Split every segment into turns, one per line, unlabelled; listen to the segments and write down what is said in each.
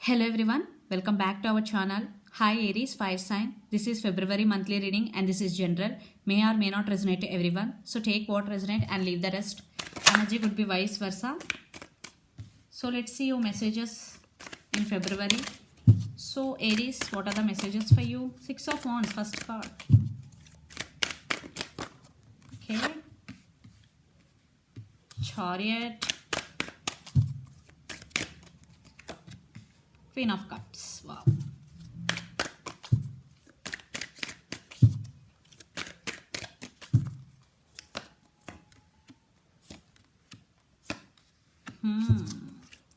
Hello everyone, welcome back to our channel. Hi Aries fire sign. This is February monthly reading and this is general. May or may not resonate to everyone. So take what resonate and leave the rest. Energy could be vice versa. So let's see your messages in February. So Aries, what are the messages for you? Six of Wands, first card. Okay. Chariot. Queen of Cups. Wow.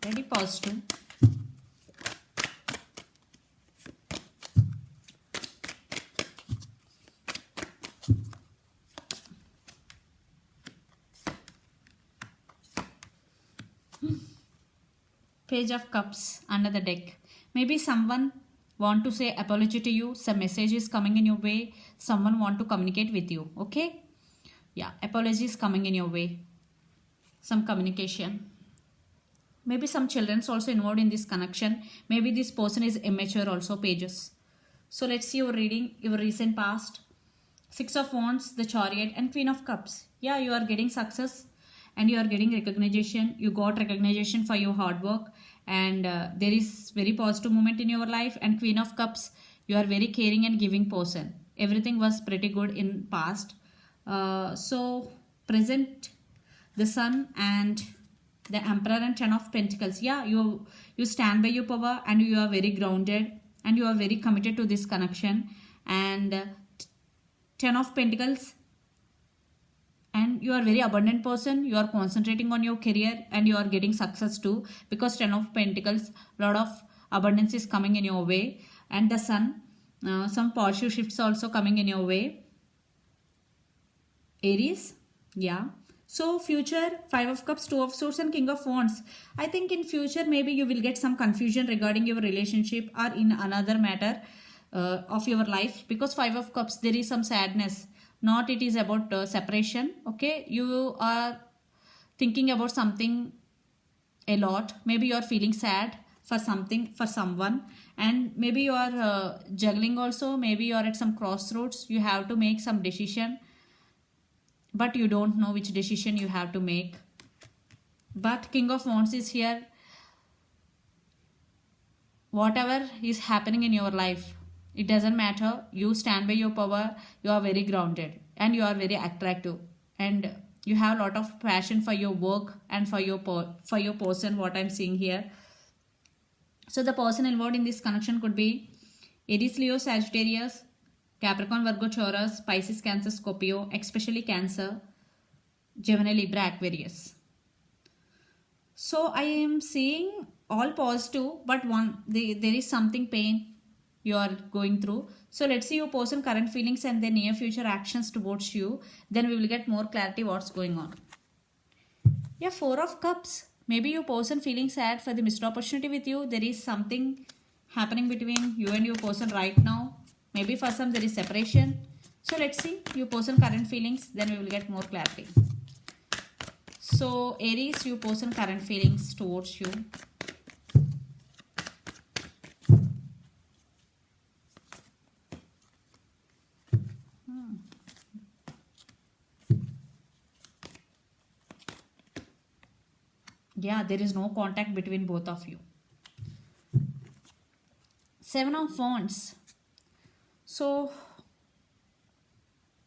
Very positive. Page of Cups under the deck. Maybe someone want to say apology to you. Some message is coming in your way. Someone want to communicate with you. Okay? Yeah, apology is coming in your way. Some communication. Maybe some children's also involved in this connection. Maybe this person is immature also, pages. So let's see your reading, your recent past. Six of Wands, the Chariot and Queen of Cups. Yeah, you are getting success and you are getting recognition. You got recognition for your hard work and there is very positive moment in your life. And Queen of Cups, you are very caring and giving person. Everything was pretty good in past. So present, the Sun and the Emperor and Ten of Pentacles. Yeah, you stand by your power and you are very grounded and you are very committed to this connection. And Ten of Pentacles, and you are very abundant person. You are concentrating on your career and you are getting success too, because Ten of Pentacles, lot of abundance is coming in your way. And the Sun, some positive shifts also coming in your way. Aries, yeah. So future, Five of Cups, Two of Swords and King of Wands. I think in future maybe you will get some confusion regarding your relationship or in another matter of your life, because Five of Cups, there is some sadness. Not it is about separation. Okay, you are thinking about something a lot. Maybe you are feeling sad for something, for someone, and maybe you are juggling also. Maybe you are at some crossroads. You have to make some decision, but you don't know which decision you have to make. But King of Wands is here. Whatever is happening in your life, it doesn't matter. You stand by your power. You are very grounded and you are very attractive, and you have a lot of passion for your work and for your person, what I'm seeing here. So the person involved in this connection could be Aries, Leo, Sagittarius, Capricorn, Virgo, Taurus, Pisces, Cancer, Scorpio, especially Cancer, Gemini, Libra, Aquarius. So I am seeing all positive, but there is something pain you are going through. So let's see your person current feelings and their near future actions towards you. Then we will get more clarity what's going on. Yeah, Four of Cups. Maybe your person feeling sad for the missed opportunity with you. There is something happening between you and your person right now. Maybe for some there is separation. So let's see your person current feelings. Then we will get more clarity. So Aries, your person current feelings towards you. Yeah, there is no contact between both of you. Seven of Wands. So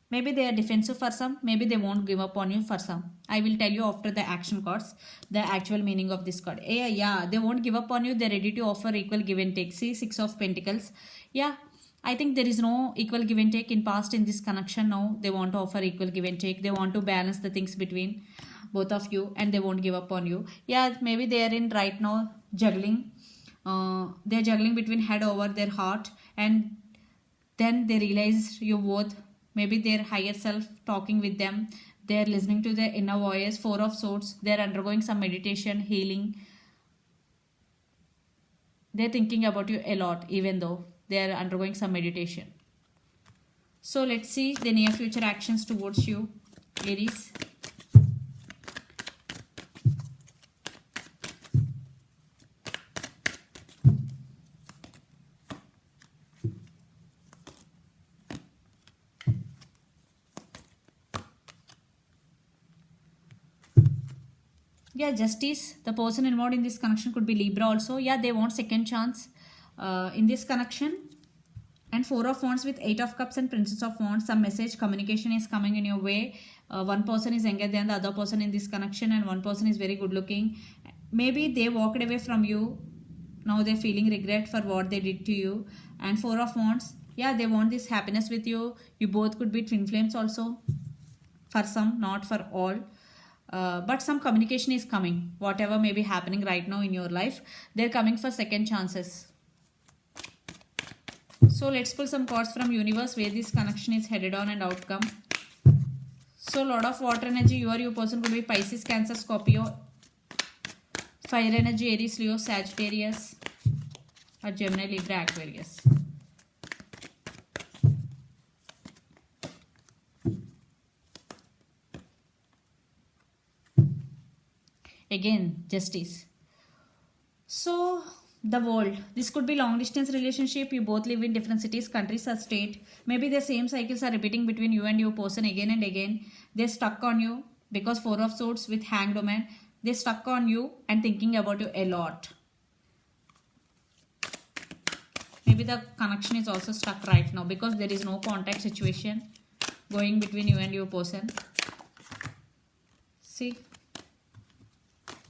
maybe they are defensive for some. Maybe they won't give up on you for some. I will tell you after the action cards the actual meaning of this card. Yeah, they won't give up on you. They're ready to offer equal give and take. See, Six of Pentacles. Yeah, I think there is no equal give and take in past in this connection. Now they want to offer equal give and take. They want to balance the things between both of you and they won't give up on you. Yeah, maybe they are in right now juggling. They're juggling between head over their heart, and then they realize your worth. Maybe their higher self talking with them. They're listening to their inner voice. Four of Swords. They're undergoing some meditation, healing. They're thinking about you a lot, even though they're undergoing some meditation. So let's see the near future actions towards you, Aries. Yeah, justice. The person involved in this connection could be Libra also. Yeah, they want second chance in this connection. And Four of Wands with Eight of Cups and Princess of Wands. Some message communication is coming in your way. One person is younger than the other person in this connection, and one person is very good looking. Maybe they walked away from you. Now they're feeling regret for what they did to you. And Four of Wands, yeah, they want this happiness with you. You both could be twin flames also. For some, not for all. But some communication is coming. Whatever may be happening right now in your life, they're coming for second chances. So let's pull some cards from universe where this connection is headed on and outcome. So lot of water energy. Your person could be Pisces, Cancer, Scorpio. Fire energy, Aries, Leo, Sagittarius, or Gemini, Libra, Aquarius. Again, justice. So the world, this could be long distance relationship. You both live in different cities, countries, or state. Maybe the same cycles are repeating between you and your person again and again. They're stuck on you because Four of Swords with Hanged Woman. They're stuck on you and thinking about you a lot. Maybe the connection is also stuck right now because there is no contact situation going between you and your person. See?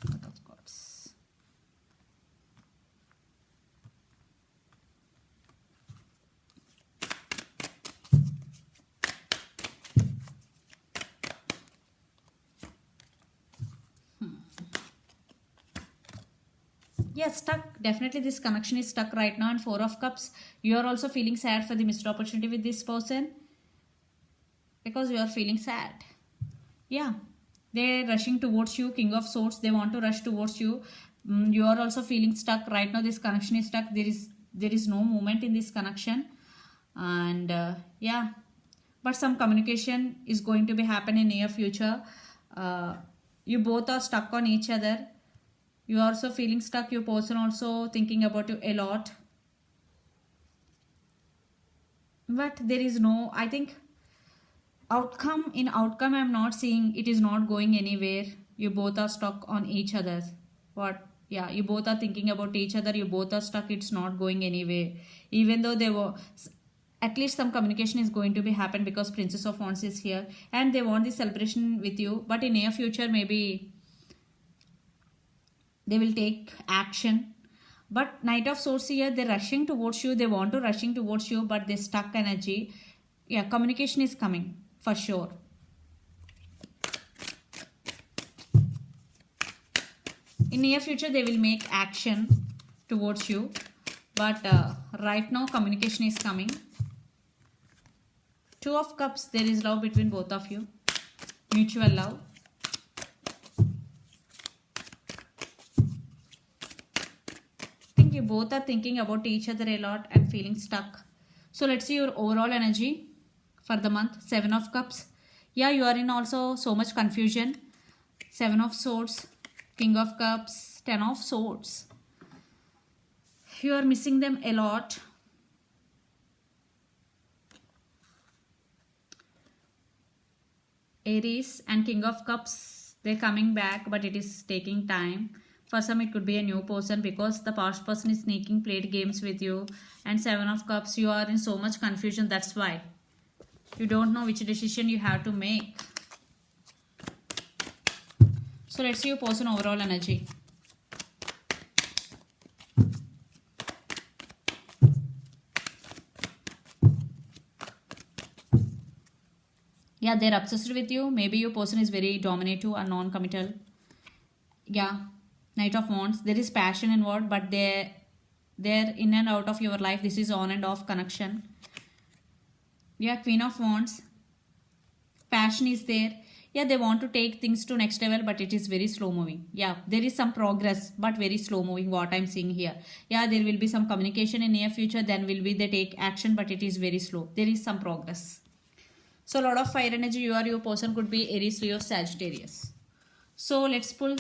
Of course. Yeah, stuck. Definitely this connection is stuck right now. And Four of Cups, you are also feeling sad for the missed opportunity with this person because you are feeling sad. Yeah, they're rushing towards you. King of Swords, they want to rush towards you. You are also feeling stuck right now. This connection is stuck. There is no movement in this connection. And yeah, but some communication is going to be happen in near future. You both are stuck on each other. You are also feeling stuck. Your person also thinking about you a lot. But there is no, I think, outcome. In outcome, I'm not seeing it is not going anywhere. You both are stuck on each other. What? Yeah, you both are thinking about each other. You both are stuck. It's not going anywhere. Even though they were, at least some communication is going to be happen because Princess of Wands is here. And they want this celebration with you. But in near future, maybe they will take action. But Knight of Swords here, they're rushing towards you. They want to rushing towards you, but they stuck energy. Yeah, communication is coming for sure. In near future, they will make action towards you. But right now, communication is coming. Two of Cups, there is love between both of you. Mutual love. You both are thinking about each other a lot and feeling stuck. So let's see your overall energy for the month. Seven of Cups. Yeah, you are in also so much confusion. Seven of Swords, King of Cups, Ten of Swords. You are missing them a lot. Aries and King of Cups, they're coming back, but it is taking time. For some, it could be a new person because the past person is sneaking played games with you. And Seven of Cups, you are in so much confusion. That's why you don't know which decision you have to make. So let's see your person overall energy. Yeah, they're obsessed with you. Maybe your person is very dominative or non-committal. Yeah. Knight of Wands, there is passion involved, but they're in and out of your life. This is on and off connection. Yeah, Queen of Wands, passion is there. Yeah, they want to take things to next level, but it is very slow moving. Yeah, there is some progress, but very slow moving, what I'm seeing here. Yeah, there will be some communication in near future, then will be they take action, but it is very slow. There is some progress. So a lot of fire energy. Your person could be Aries, Leo, Sagittarius. So let's pull.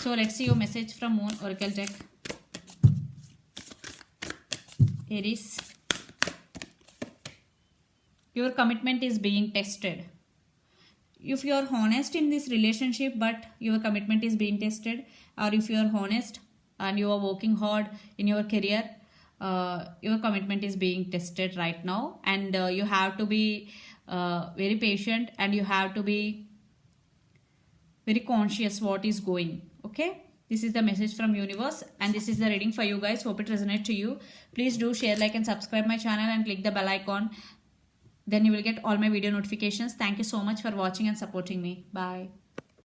So let's see your message from Moon Oracle deck. Aries, your commitment is being tested. if you are honest in this relationship but your commitment is being tested, or if you are honest and you are working hard in your career, your commitment is being tested right now, and you have to be very patient, and you have to be very conscious what is going. Okay, this is the message from universe, and this is the reading for you guys. Hope it resonates to you. Please do share, like, and subscribe my channel, and click the bell icon. Then you will get all my video notifications. Thank you so much for watching and supporting me. Bye.